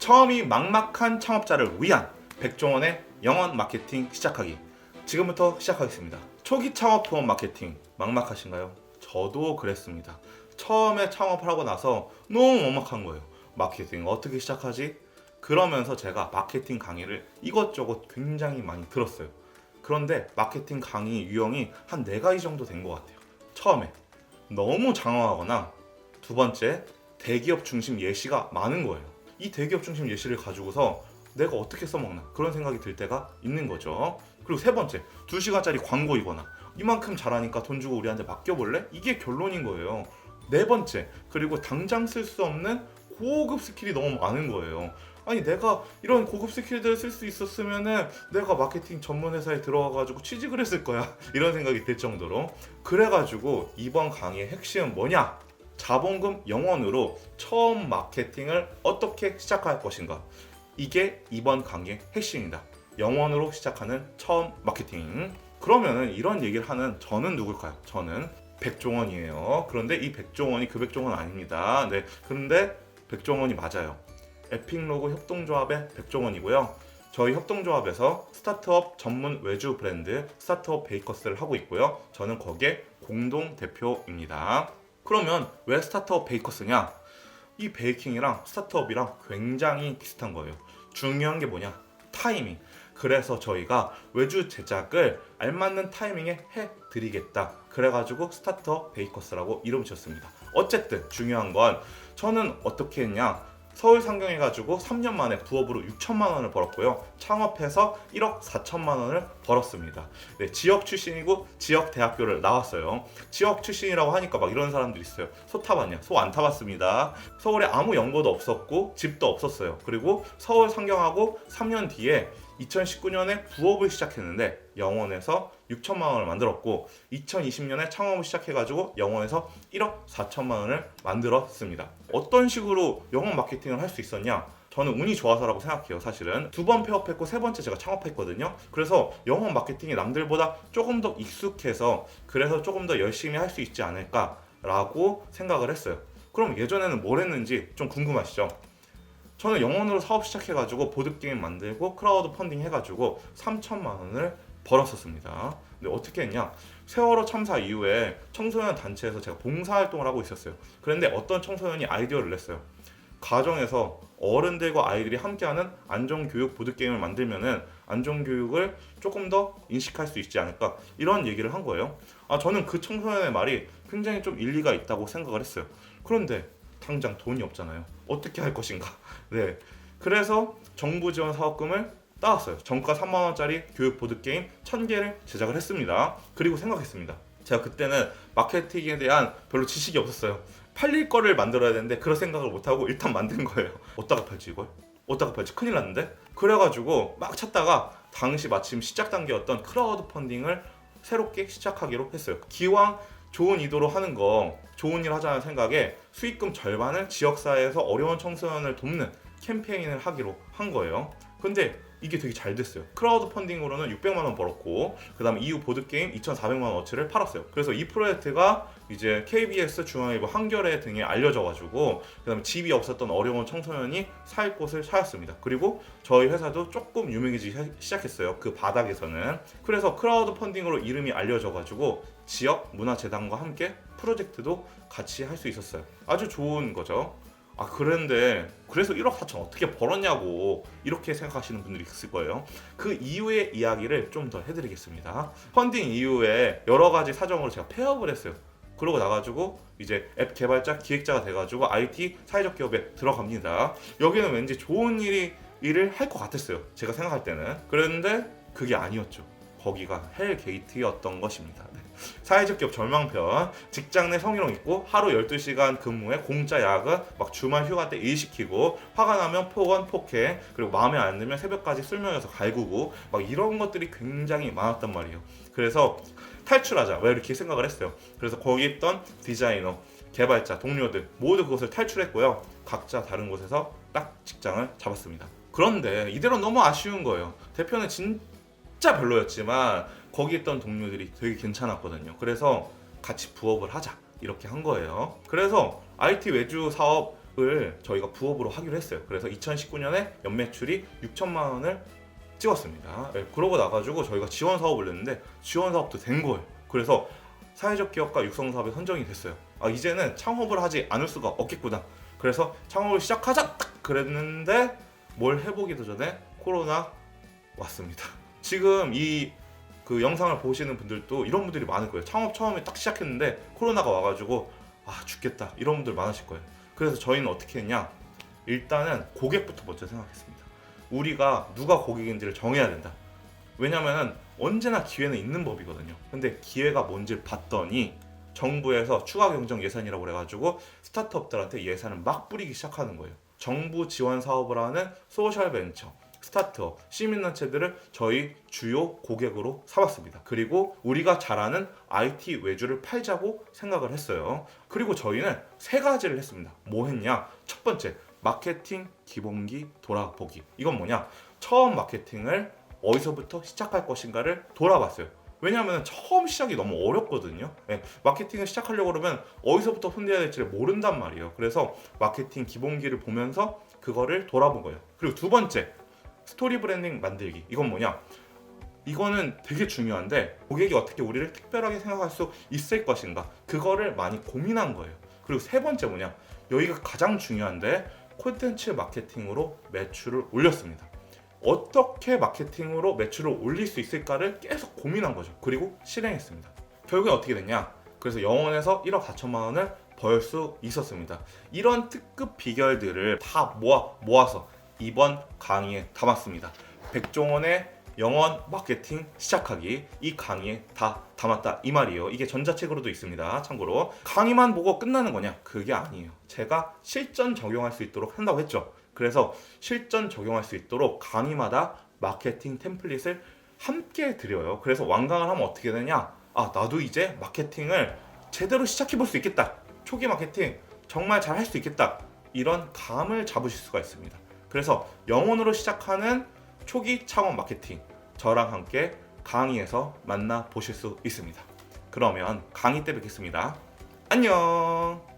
처음이 막막한 창업자를 위한 백종원의 영원 마케팅 시작하기. 지금부터 시작하겠습니다. 초기 창업 부업 마케팅 막막하신가요? 저도 그랬습니다. 처음에 창업을 하고 나서 너무 막막한 거예요. 마케팅 어떻게 시작하지? 그러면서 제가 마케팅 강의를 이것저것 굉장히 많이 들었어요. 그런데 마케팅 강의 유형이 한 4가지 정도 된 것 같아요. 처음에 너무 장황하거나, 두 번째 대기업 중심 예시가 많은 거예요. 이 대기업 중심 예시를 가지고서 내가 어떻게 써먹나 그런 생각이 들 때가 있는 거죠. 그리고 세 번째 2시간짜리 광고이거나, 이만큼 잘하니까 돈 주고 우리한테 맡겨볼래? 이게 결론인 거예요. 네 번째, 그리고 당장 쓸 수 없는 고급 스킬이 너무 많은 거예요. 아니, 내가 이런 고급 스킬들을 쓸 수 있었으면은 내가 마케팅 전문 회사에 들어가가지고 취직을 했을 거야 이런 생각이 들 정도로. 그래가지고 이번 강의의 핵심은 뭐냐? 자본금 0원으로 처음 마케팅을 어떻게 시작할 것인가, 이게 이번 강의의 핵심입니다. 0원으로 시작하는 처음 마케팅. 그러면은 이런 얘기를 하는 저는 누굴까요? 저는 백종원이에요. 그런데 이 백종원이 그 백종원 아닙니다. 네, 그런데 백종원이 맞아요. 에픽로그 협동조합의 백종원이고요. 저희 협동조합에서 스타트업 전문 외주 브랜드 스타트업 베이커스를 하고 있고요. 저는 거기에 공동 대표입니다. 그러면 왜 스타트업 베이커스냐? 이 베이킹이랑 스타트업이랑 굉장히 비슷한 거예요. 중요한 게 뭐냐? 타이밍. 그래서 저희가 외주 제작을 알맞는 타이밍에 해드리겠다. 그래가지고 스타트업 베이커스라고 이름 지었습니다. 어쨌든 중요한 건 저는 어떻게 했냐? 서울 상경해가지고 3년 만에 부업으로 6천만 원을 벌었고요. 창업해서 1억 4천만 원을 벌었습니다. 네, 지역 출신이고 지역 대학교를 나왔어요. 지역 출신이라고 하니까 막 이런 사람들이 있어요. 소 타봤냐? 소 안 타봤습니다. 서울에 아무 연고도 없었고 집도 없었어요. 그리고 서울 상경하고 3년 뒤에 2019년에 부업을 시작했는데 영원에서 6천만 원을 만들었고, 2020년에 창업을 시작해가지고 영원에서 1억 4천만 원을 만들었습니다. 어떤 식으로 영원 마케팅을 할 수 있었냐? 저는 운이 좋아서라고 생각해요. 사실은 2번 폐업했고 3번째 제가 창업했거든요. 그래서 영원 마케팅이 남들보다 조금 더 익숙해서, 그래서 조금 더 열심히 할 수 있지 않을까라고 생각을 했어요. 그럼 예전에는 뭘 했는지 좀 궁금하시죠? 저는 영원으로 사업 시작해가지고 보드게임 만들고 크라우드 펀딩 해가지고 3천만 원을 벌었었습니다. 근데 어떻게 했냐? 세월호 참사 이후에 청소년 단체에서 제가 봉사활동을 하고 있었어요. 그런데 어떤 청소년이 아이디어를 냈어요. 가정에서 어른들과 아이들이 함께하는 안전교육 보드게임을 만들면은 안전교육을 조금 더 인식할 수 있지 않을까, 이런 얘기를 한 거예요. 저는 그 청소년의 말이 굉장히 좀 일리가 있다고 생각을 했어요. 그런데 당장 돈이 없잖아요. 어떻게 할 것인가? 네, 그래서 정부 지원 사업금을 따왔어요. 정가 3만 원짜리 교육 보드게임 1000개를 제작을 했습니다. 그리고 생각했습니다. 제가 그때는 마케팅에 대한 별로 지식이 없었어요. 팔릴 거를 만들어야 되는데 그런 생각을 못하고 일단 만든 거예요. 어디다가 팔지 이걸? 어디다가 팔지? 큰일 났는데? 그래가지고 막 찾다가 당시 마침 시작 단계였던 크라우드 펀딩을 새롭게 시작하기로 했어요. 기왕 좋은 의도로 하는 거, 좋은 일 하자는 생각에 수익금 절반을 지역사회에서 어려운 청소년을 돕는 캠페인을 하기로 한 거예요. 근데 이게 되게 잘 됐어요. 크라우드 펀딩으로는 600만 원 벌었고, 그 다음에 이후 보드게임 2,400만 원어치를 팔았어요. 그래서 이 프로젝트가 이제 KBS, 중앙일보, 한겨레 등에 알려져가지고, 그 다음에 집이 없었던 어려운 청소년이 살 곳을 찾았습니다. 그리고 저희 회사도 조금 유명해지기 시작했어요. 그 바닥에서는. 그래서 크라우드 펀딩으로 이름이 알려져가지고 지역 문화재단과 함께 프로젝트도 같이 할 수 있었어요. 아주 좋은 거죠. 그런데 그래서 1억 4천 어떻게 벌었냐고 이렇게 생각하시는 분들이 있을 거예요. 그 이후의 이야기를 좀 더 해드리겠습니다. 펀딩 이후에 여러 가지 사정으로 제가 폐업을 했어요. 그러고 나가지고 이제 앱 개발자 기획자가 돼가지고 IT 사회적 기업에 들어갑니다. 여기는 왠지 좋은 일을 할 것 같았어요. 제가 생각할 때는. 그런데 그게 아니었죠. 거기가 헬게이트였던 것입니다. 네. 사회적 기업 절망편. 직장 내 성희롱 있고 하루 12시간 근무에 공짜 야근, 막 주말 휴가 때 일시키고, 화가 나면 폭언, 폭행, 그리고 마음에 안 들면 새벽까지 술 먹여서 갈구고, 막 이런 것들이 굉장히 많았단 말이에요. 그래서 탈출하자, 왜 이렇게 생각을 했어요. 그래서 거기 있던 디자이너, 개발자, 동료들 모두 그것을 탈출했고요. 각자 다른 곳에서 딱 직장을 잡았습니다. 그런데 이대로 너무 아쉬운 거예요. 대표는 진짜 별로였지만 거기 있던 동료들이 되게 괜찮았거든요. 그래서 같이 부업을 하자 이렇게 한 거예요. 그래서 IT 외주 사업 을 저희가 부업으로 하기로 했어요. 그래서 2019년에 연매출이 6천만 원을 찍었습니다. 네, 그러고 나가지고 저희가 지원 사업을 냈는데 지원 사업도 된 거예요. 그래서 사회적 기업가 육성 사업에 선정이 됐어요. 이제는 창업을 하지 않을 수가 없겠구나. 그래서 창업을 시작하자 딱 그랬는데 뭘 해보기도 전에 코로나 왔습니다. 지금 이 그 영상을 보시는 분들도 이런 분들이 많을 거예요. 창업 처음에 딱 시작했는데 코로나가 와가지고 죽겠다 이런 분들 많으실 거예요. 그래서 저희는 어떻게 했냐, 일단은 고객부터 먼저 생각했습니다. 우리가 누가 고객인지를 정해야 된다. 왜냐면은 언제나 기회는 있는 법이거든요. 근데 기회가 뭔지를 봤더니 정부에서 추가 경정 예산이라고 그래가지고 스타트업들한테 예산을 막 뿌리기 시작하는 거예요. 정부 지원 사업을 하는 소셜 벤처, 스타트업, 시민단체들을 저희 주요 고객으로 삼았습니다. 그리고 우리가 잘하는 IT 외주를 팔자고 생각을 했어요. 그리고 저희는 세 가지를 했습니다. 뭐 했냐? 첫 번째, 마케팅 기본기 돌아보기. 이건 뭐냐? 처음 마케팅을 어디서부터 시작할 것인가를 돌아봤어요. 왜냐하면 처음 시작이 너무 어렵거든요. 마케팅을 시작하려고 그러면 어디서부터 손대야 될지를 모른단 말이에요. 그래서 마케팅 기본기를 보면서 그거를 돌아본 거예요. 그리고 두 번째, 스토리 브랜딩 만들기. 이건 뭐냐? 이거는 되게 중요한데 고객이 어떻게 우리를 특별하게 생각할 수 있을 것인가, 그거를 많이 고민한 거예요. 그리고 세 번째 뭐냐? 여기가 가장 중요한데 콘텐츠 마케팅으로 매출을 올렸습니다. 어떻게 마케팅으로 매출을 올릴 수 있을까를 계속 고민한 거죠. 그리고 실행했습니다. 결국에 어떻게 됐냐? 그래서 영원에서 1억 4천만 원을 벌 수 있었습니다. 이런 특급 비결들을 다 모아서 이번 강의에 담았습니다. 백종원의 영원 마케팅 시작하기, 이 강의에 다 담았다 이 말이에요. 이게 전자책으로도 있습니다. 참고로 강의만 보고 끝나는 거냐? 그게 아니에요. 제가 실전 적용할 수 있도록 한다고 했죠. 그래서 실전 적용할 수 있도록 강의마다 마케팅 템플릿을 함께 드려요. 그래서 완강을 하면 어떻게 되냐? 나도 이제 마케팅을 제대로 시작해 볼 수 있겠다. 초기 마케팅 정말 잘 할 수 있겠다. 이런 감을 잡으실 수가 있습니다. 그래서 영혼으로 시작하는 초기 창업 마케팅, 저랑 함께 강의에서 만나 보실 수 있습니다. 그러면 강의 때 뵙겠습니다. 안녕.